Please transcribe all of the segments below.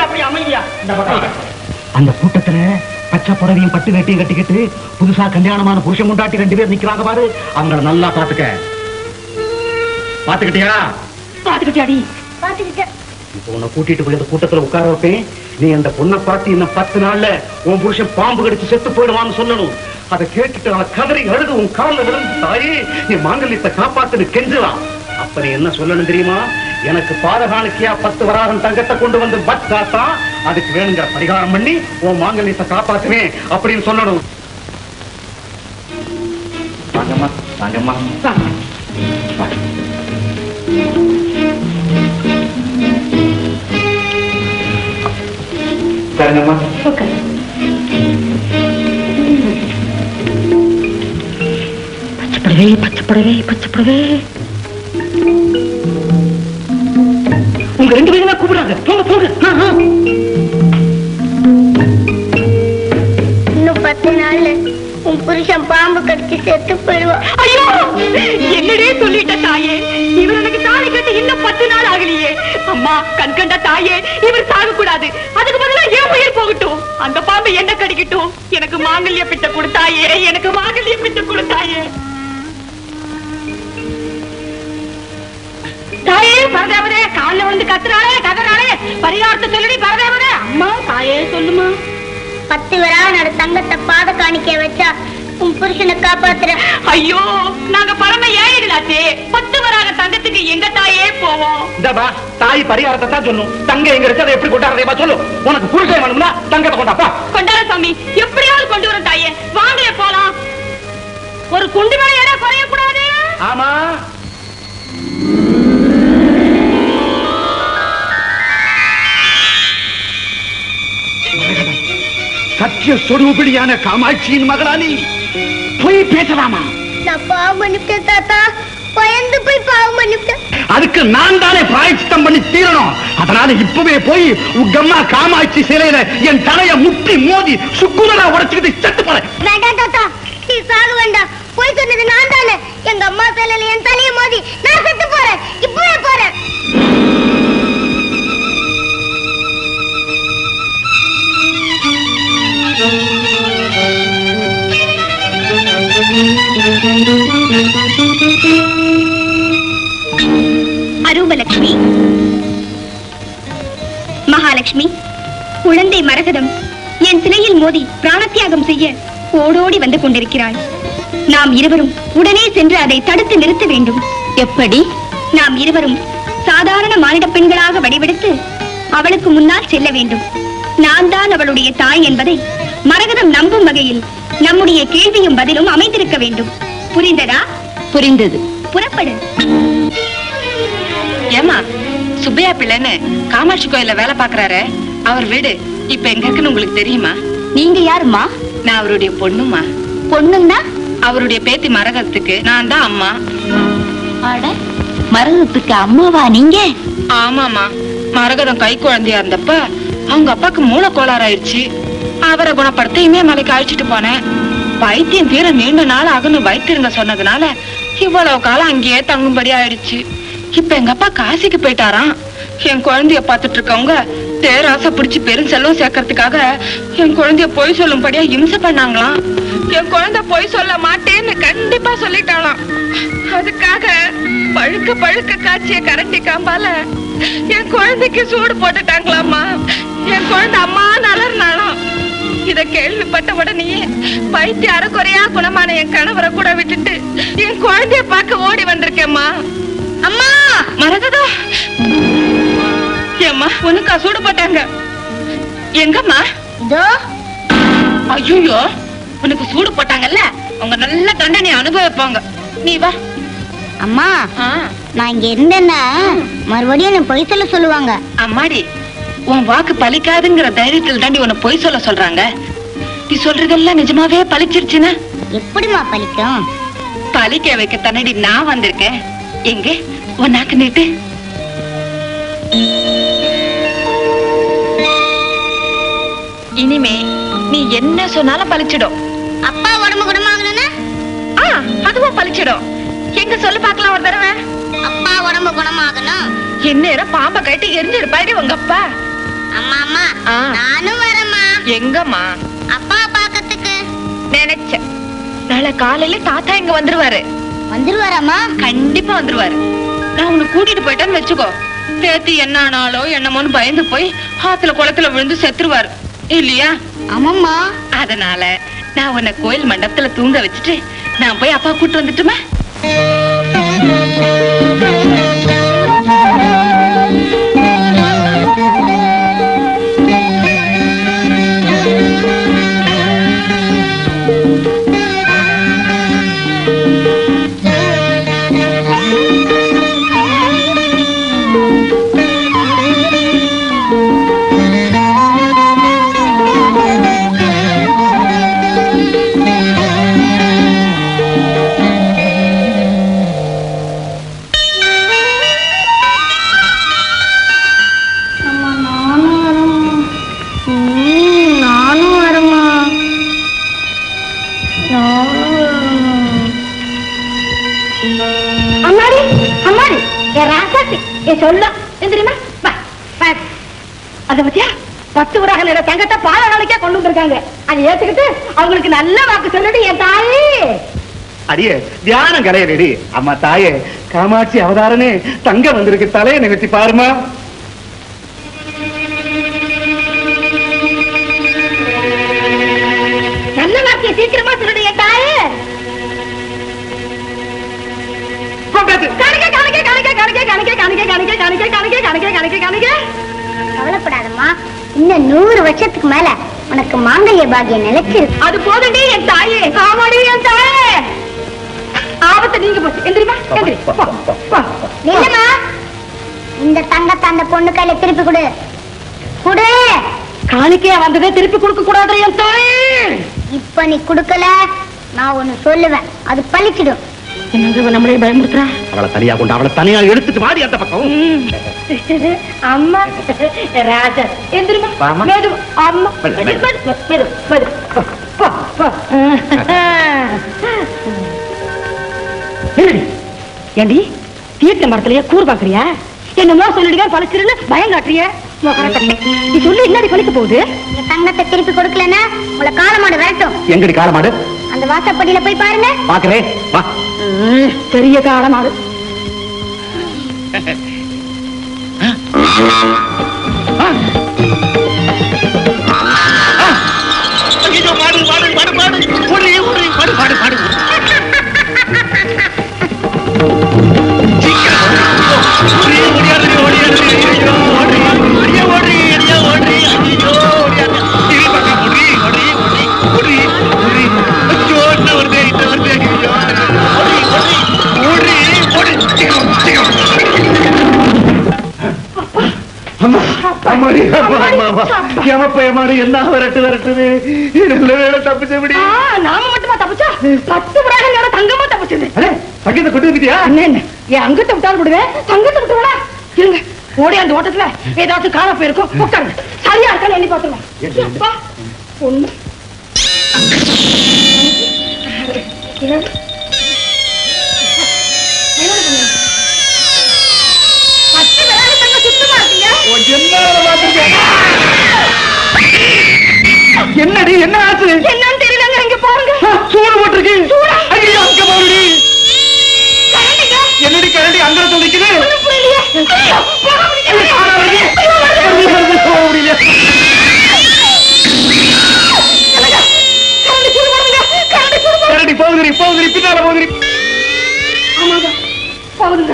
அப்படி அமைதியா அந்த கூட்டத்துல பச்சை புடவையும் பட்டு வேட்டியும் கட்டிக்கிட்டு புதுசா கல்யாணமான புருஷன் முண்டாட்டி 2 பேர் நிக்கிறாங்க பாரு. அவங்கள நல்லா பாத்துக்கிட்டியா? பாத்துக்கிட்டியாடி? இப்போ உன்னை கூட்டிட்டு போய் அந்த கூட்டத்துல உட்கார வைப்பேன். நீ அந்த பொண்ணை பார்த்து இன்னும் 10 நாள்ல உன் புருஷன் பாம்பு கடிச்சு செத்து போயிடுவான்னு சொல்லணும். அதை கேட்டுட்டு அவன் கதறி அழுது உன் காலில் விழுந்து, தாயே நீ மாங்கல்யத்தை காப்பாத்துன்னு கெஞ்சுவான். அப்ப நீ என்ன சொல்லணும் தெரியுமா? எனக்கு பாதகாணிக்கையா 10 வராகம் தங்கத்தை கொண்டு வந்து பட் காத்தா, அதுக்கு வேணுங்கிற பரிகாரம் பண்ணி உன் மாங்கல்யத்தை காப்பாத்துவேன் அப்படின்னு சொல்லணும். வாங்கம்மா வாங்கம்மா. சரிங்கம்மா. பச்சைப்படவே உங்க 2 பேரும் கூப்பிடுறாங்க. போங்க. இன்னும் 10 நாள்ல உன் புருஷன் பாம்பு கடிச்சு செத்து போயிடுவான். ஐயோ என்னடே சொல்லிட்ட தாயே, இவர் எனக்கு தாலி கட்டி இன்னும் 10 நாள் ஆகலையே. அம்மா கண்கண்ட தாயே, இவர் சாக கூடாது, அதுக்கு பதிலா என் உயிர் போகட்டும். அந்த பாம்பு என்ன கடிக்கட்டும். எனக்கு மாங்கல்ய பிட்ட கொடுத்தாயே, எனக்கு மாங்கல்ய பிட்ட கொடுத்தாயே. தாயே பரதேவதே, காலில் வந்து கத்துறாளே கதறாளே, பரிகாரத்தை சொல்லி பரதேவதே. அம்மா தாயே சொல்லுமா. 10 வராக தங்கத்தை பாத காணிக்க வச்சா உன் புருஷனை காப்பாத்துற. ஐயோ நாங்க பரம ஏழைகளாச்சே, 10 வராக தங்கத்துக்கு எங்க தாயே போவோம். தாய் பரிகாரத்தை தான் சொல்லும். தங்க எங்க இருக்கு, அதை எப்படி கொண்டாடுறதா சொல்லு. உனக்கு புருஷன் வேணும்னா தங்கத்தை கொண்டாப்பா. கொண்டாட சாமி, எப்படியாவது கொண்டு வர தாயே. வாங்க போலாம். ஒரு குண்டு மேல இடம் குறைய கூடாது. ஆமா சத்திய சொரூபிடியான காமாட்சியின் மகளானி போய் பேசலாமா? நான் பாவம் பண்ணிவிட்டேன் தாத்தா, பயந்து போய் பாவம் பண்ணிவிட்டேன். அதுக்கு நான் தானே பிராயச்சித்தம் பண்ணி தீரணும். அதனால இப்பவே போய் உங்கம்மா காமாட்சி சிலையில என் தலைய முட்டி மோதி சுக்குனரா உடைச்சுக்கிட்டு செத்து போறேன். வேண்டாம் தாத்தா, நீ சாக வேண்டாம். போய் சொன்னது நான் தானே. எங்க அம்மா சிலையில என் தலையை மோதி நான் செத்து போறேன். இப்பவே போறேன். அரூபலட்சுமி, மகாலட்சுமி, குழந்தை மரகதம் என் சிலையில் மோதி பிராணத்தியாகம் செய்ய ஓடோடி வந்து கொண்டிருக்கிறாள். நாம் இருவரும் உடனே சென்று அதை தடுத்து நிறுத்த வேண்டும். எப்படி? நாம் இருவரும் சாதாரண மானிட பெண்களாக வடிவெடுத்து அவளுக்கு முன்னால் செல்ல வேண்டும். நான் தான் அவளுடைய தாய் என்பதை மரகதம் நம்பும் வகையில் நம்முடைய கேள்வியும் பதிலும் அமைந்திருக்க வேண்டும். புரிந்ததா? புரிந்தது. புறப்படு. ஏமா, சுப்பையா பிள்ளைன்னு காமாட்சி கோயில்ல வேலை பாக்குறாரு, அவர் வீடு இப்ப எங்க இருக்குன்னு உங்களுக்கு தெரியுமா? நீங்க யாருமா? நான் அவருடைய பொண்ணுமா. பொண்ணுன்னா? அவருடைய பேத்தி மரகதத்துக்கு நான் தான் அம்மா. மரகதத்துக்கு அம்மாவா நீங்க? ஆமாமா, மரகதம் கை குழந்தையா இருந்தப்ப அவங்க அப்பாக்கு மூளை கோளாறு ஆயிடுச்சு. அவரை குணப்படுத்த இமயமலைக்கு அழைச்சிட்டு போனேன். வைத்தியம் தீர நீண்ட நாள் ஆகுன்னு வைத்திருங்க சொன்னதுனால இவ்வளவு காலம் அங்கேயே தங்கும்படி ஆயிடுச்சு. இப்ப எங்க அப்பா காசிக்கு போயிட்டாராம். என் குழந்தைய பாத்துட்டு இருக்கவங்க தேராசை பிடிச்சு பெரும் செல்வம் சேர்க்கறதுக்காக என் குழந்தைய பொய் சொல்லும்படியா இம்சை பண்ணாங்களாம். என் குழந்தை பொய் சொல்ல மாட்டேன்னு கண்டிப்பா சொல்லிட்டாளாம். அதுக்காக பழுக்க பழுக்க காய்ச்சிய கரண்டி காம்பால என் குழந்தைக்கு சூடு போட்டுட்டாங்களாமா. என் குழந்தை அம்மா நலர்னாலும். இத கேள்விப்பட்ட உடனே பைத்திய அறக்குறையா குணமான என் கணவரை கூட விட்டுட்டு என் குழந்தைய பார்க்க ஓடி வந்திருக்கேம்மா. அம்மா மரகதா, ஏம்மா உனக்கா சூடு போட்டாங்க? எங்கம்மா? ஐயோ, உனக்கு சூடு போட்டாங்கல்ல, அவங்க நல்ல தண்டனை அனுபவிப்பாங்க. நீ வா. அம்மா, நான் இங்க இருந்தேன்னா மறுபடியும் என்ன பொய் சொல்ல சொல்லுவாங்க. அம்மாடி, உன் வாக்கு பலிக்காதுங்கிற தைரியத்தில் தாண்டி உன்னை பொய் சொல்ல சொல்றாங்க. நீ சொல்றதெல்லாம் நிஜமாவே பலிச்சிருச்சுன்னா எப்படிமா பலிக்கும்? பலிக்க வைக்க தன்னடி நான் வந்திருக்கேன். எங்க உன் நாக்கு நீட்டு. இனிமே நீ என்ன சொன்னாலும் பலிச்சிடும். அப்பா உடம்பு குணமாகணும்னா அதுவும் பலிச்சிடும். எங்க சொல்லு பாக்கலாம் ஒரு தடவை. அப்பா உடம்பு குணமாகணும், இந்நேரம் பாம்பை கட்டி எரிஞ்சிருப்பாடி உங்க அப்பா. அம்மா அம்மா நானும் வரேம்மா. எங்கம்மா? அப்பா பாக்கிறதுக்கு நினைச்சேன். நாளை காலையில தாத்தா இங்க வந்துருவாராமா? கண்டிப்பா வந்துருவாரு. நான் உன்னை கூட்டிட்டு போயிட்டேன்னு வச்சுக்கோ, பேத்தி என்ன ஆனாலோ என்னமோன்னு பயந்து போய் ஆத்துல குளத்துல விழுந்து செத்துருவாரு இல்லையா? ஆமாம்மா. அதனால நான் உன்னை கோயில் மண்டபத்துல தூங்க வச்சுட்டு நான் போய் அப்பா கூட்டு வந்துட்டுமா? தங்கத்தை பால நாளைக்கே கொண்டு வந்திருக்காங்க. அதை ஏத்துக்கிட்டு அவங்களுக்கு நல்ல வாக்கு சொல்லிட்டு என் தாயே. அடியே தியானம் கலையடி. அம்மா தாயே காமாட்சி அவதாரனே தங்க வந்திருக்கு, தலையை நிகழ்த்தி பாருமா. நல்ல வாக்கிய சீக்கிரமா சொல்லிடு என் தாயே. கவலைப்படாதம்மா, இன்னும் 100 வருஷத்துக்கு மேல உனக்கு மாங்கல்ய பாக்கியம் நிலைச்சிருக்கு. அது போதுண்டி என் தாயே. ஆமாடி என் தாயே. ஆபத்தை நீங்க போச்சு. எந்திரிமா எந்திரி. இல்லம்மா, இந்த தங்கத்தை அந்த பொண்ணு கையில திருப்பி கொடு. குடு. காணிக்கையா வந்ததே திருப்பி கொடுக்க கூடாது என் தாயே. இப்ப நீ குடுக்கல, நான் ஒண்ணு சொல்லுவேன், அது பழிச்சிடும். நம்மளே பயமுறுத்துறா. அவளை தனியா கொண்டு அவளை தனியா எடுத்துட்டு மாறி அந்த பக்கம். அம்மா ராஜா எந்திரிமா. அம்மா ஏண்டி தீர்த்த மரத்திலேயே கூறு பாக்குறியா? என்னமோ சொல்லிடுங்க பழிச்சிருன்னு பயம் காட்டுறிய. நீ சொல்லி என்னடி பழிக்க போகுது? தங்கத்தை திருப்பி கொடுக்கலன்னா உங்களை காலமாடு விரட்டும். எங்கடி காலமாடு? அந்த வாசப்படியில போய் பாருங்க. பாக்குறேன் வா. பெரிய காலமாடு. என்ன விரட்டு விரட்டுது. நல்ல வேலை தப்பிச்சபடி. நாம மட்டுமா தப்பிச்சா? 10 பிராணங்களோட தங்கமா தப்பிச்சது. தங்கத்தை கொண்டு வந்துட்டியா? என் அங்கத்தை விட்டாலும் விடுவேன், தங்கத்தை விட்டுருவா. இருங்க, ஓடி அந்த ஓட்டத்துல ஏதாச்சும் காண போயிருக்கும். உட்காருங்க, சரியா இருக்கான்னு எண்ணி பார்த்துருவோம். ஒண்ணு என்னடி என்ன ஆச்சு? என்னன்னு தெரியலங்க. இங்க பாருங்க, சூடு போட்டிருக்கு. என்னடி கரண்டி அங்க நிக்குது? கரண்டி போகுது போகுது பின்னால போகுது. போகுதுங்க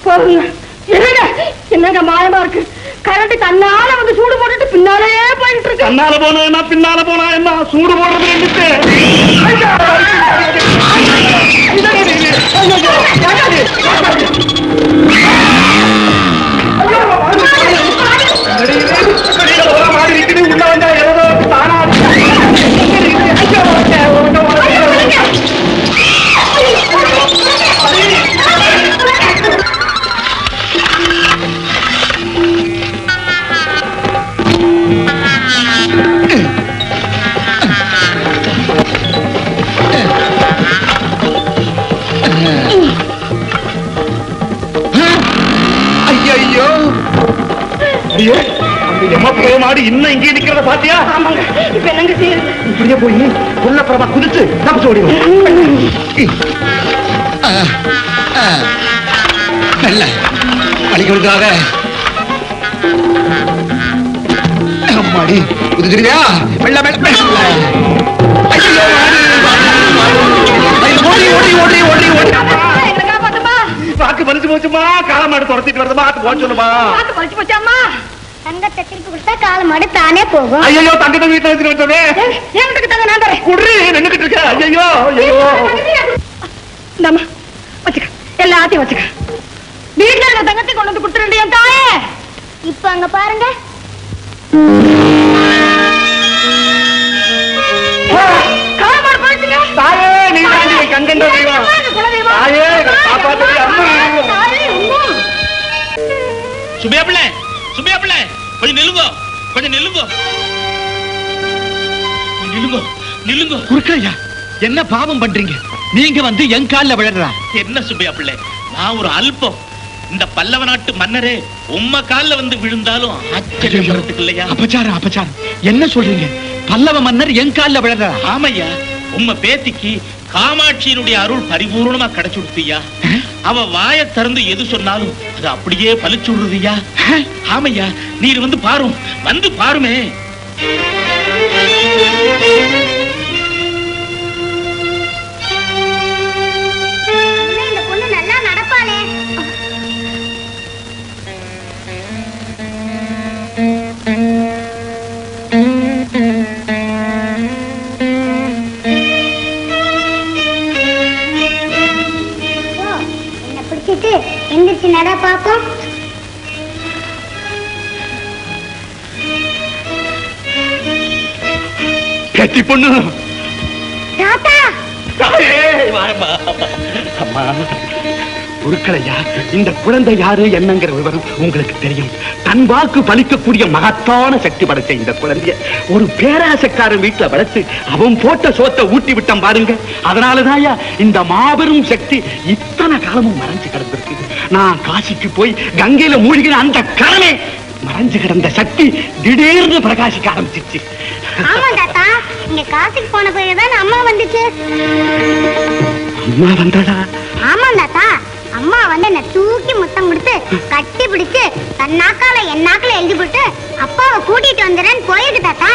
போகுதுங்க. என்னங்க என்னங்க மாயமா இருக்கு. கரண்ட் தன்னால வந்து சூடு போட்டுட்டு பின்னாலே போயிட்டு இருக்கு. தன்னால போனா என்ன பின்னால போனா என்ன? சூடு போடுறது உள்ள வந்தா ஏதோ தானா மாடி இன்னும் இங்கே நிக்கிறத பாத்தியா? இப்ப என்னங்க செய்யுது? இப்படியே போய் புள்ளப்புறமா குதிச்சு தப்பிச்சு ஓடிடும். நல்ல அடிக்கிறதுக்காக அம்மாடி குதிச்சிருவியா? வெள்ள வெள்ள ஓடி ஓடி ஓடி ஓடி ஓடி பாக்கு பறிச்சு போச்சுமா. காலமாடு துரத்திட்டு வருதுமா. போச்சு சொல்லுமா. பறிச்சு போச்சாமா? தங்கத்தை திருப்பி கொடுத்தா காலமாடு தானே போகும். ஐயோ தங்கத்தை வீட்டுல வச்சுட்டு வச்சோமே. என்கிட்ட தங்க நான் தரேன். குடுறி நின்னுக்கிட்டு இருக்க. ஐயோ ஐயோ இந்தாம்மா வச்சுக்க, எல்லாத்தையும் வச்சுக்க. வீட்டுல இருக்க தங்கத்தை கொண்டு வந்து கொடுத்துருண்டியா தாயே? இப்ப அங்க பாருங்க. காலமாடு போயிடுச்சுங்க. தாயே நீ தாண்டி கங்கண்ட தெய்வம். தாயே காப்பாத்துறியா? சுபியா பிள்ளை, சுபியா பிள்ளை, கொஞ்சம் நில்லுங்க, கொஞ்சம் நில்லுங்க, நில்லுங்க, நில்லுங்க. குறுக்கையா என்ன பாவம் பண்றீங்க? நீங்க வந்து என் கால்ல விழறா. என்ன சுபியா பிள்ளை, நான் ஒரு அல்பம். இந்த பல்லவ நாட்டு மன்னரே உம்ம கால்ல வந்து விழுந்தாலும் ஆச்சரியப்படுறதுக்கு இல்லையா? அபச்சாரம் அபச்சாரம். என்ன சொல்றீங்க? பல்லவ மன்னர் என் கால்ல விழறா? ஆமையா, உம்ம பேத்திக்கு காமாட்சியினுடைய அருள் பரிபூர்ணமா கிடைச்சுடுத்தியா. அவ வாய திறந்து எது சொன்னாலும் அது அப்படியே பலிச்சு விடுறதுயா. ஆமையா, நீர் வந்து பாரும், வந்து பாருமே. இந்த பொண்ணு நல்லா நடப்பாளே. என்ன பிடிச்சிட்டு எந்திரிச்சு நட பாப்போம். கட்டி பொண்ணு. தாத்தா அம்மா குருக்களையா, இந்த குழந்தை யாரு என்னங்கிற விவரம் உங்களுக்கு தெரியும். தன் வாக்கு பலிக்கக்கூடிய மகத்தான சக்தி படைச்ச இந்த குழந்தைய ஒரு பேராசக்காரன் வீட்டுல வளர்த்து அவன் போட்ட சோத்தை ஊட்டி விட்டான் பாருங்க. அதனாலதாயா இந்த மாபெரும் சக்தி இத்தனை காலமும் மறைஞ்சு கிடந்திருக்கு. நான் காசிக்கு போய் கங்கையில மூழ்கின அந்த கடமே மறைஞ்சு கிடந்த சக்தி திடீர்னு பிரகாசிக்க ஆரம்பிச்சிருச்சு. ஆமா தாத்தா, இங்க காசுக்கு போன பிறகுதான் அம்மா வந்துச்சு. அம்மா வந்தாடா? ஆமா தாத்தா, அம்மா வந்து என்ன தூக்கி முத்தம் கொடுத்து கட்டி பிடிச்சு தன் நாக்கால என் நாக்குல எழுதி போட்டு அப்பாவை கூட்டிட்டு வந்துடுறேன்னு போயிருக்கு தாத்தா.